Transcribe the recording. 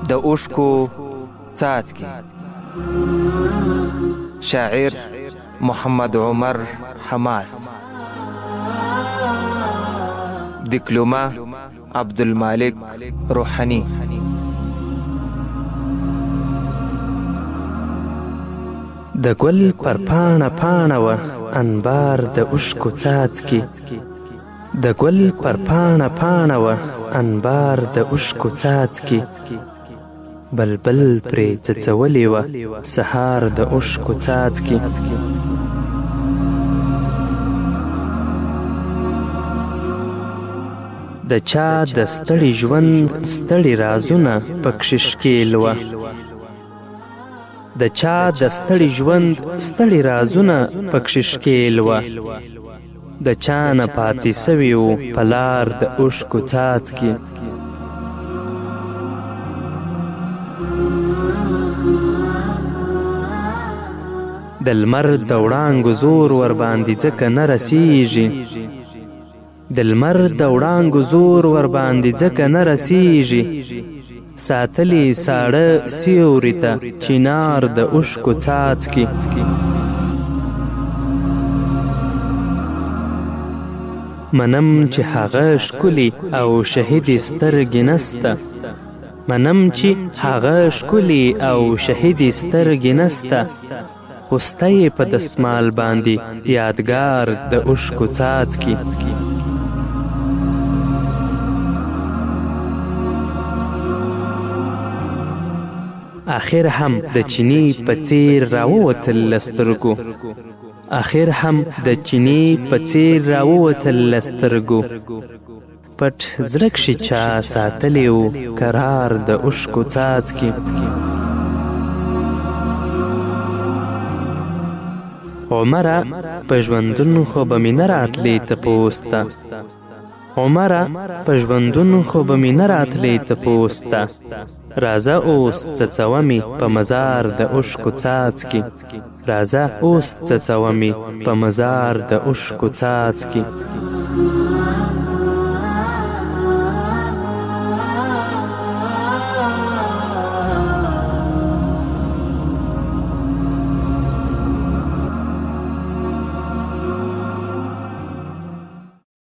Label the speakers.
Speaker 1: د اوښکو څاڅکي. شاعر محمد عمر حماس. دیکلومه عبدالمالک روحانی.
Speaker 2: د ګل پر پاڼه پاڼه وه انبار د اوښکو څاڅکي. د ګل پر پاڼه پاڼه وه انبار د اوښکو څاڅکي. بلبل پرې څڅولې وه سهار د اوښکو څاڅکي. د چا د ستړي ژوند ستړي رازونه پکښې ښکېل وه. د چا د ستړي ژوند ستړي رازونه پکښې ښکېل وه. د چا نه پاتې سوي وو په لار د اوښکو څاڅکي. د لمر د وړانګو زور ورباندې ځکه نه رسیږي. د لمر د وړانګو زور ورباندې ځکه نه رسیږي. ساتلی ساړه سیوري ته چنار د اوښکو څاڅکي. منم چې هغه ښکلي او شهیدې سترګې نسته. منم چې هغه ښکلي او شهیدې سترګې نسته. خو سته یې په دسمال باندې یادګار د اوښکو څاڅکي. آخر هم د چیني په څیر راووتل له سترګو. آخر هم د چیني په څیر راووتل له سترګو. پټ زړه کښې چا ساتلی و قرار د اوښکو څاڅکي. عمره په ژوندون خو به مې نه راتلې تپوس ته. عمره په ژوندون خو به مې نه راتلې تپوس ته. راځه اوس څڅومې په مزار د اوښکو څاڅکي. راځه اوس څڅومې په مزار د اوښکو څاڅکي.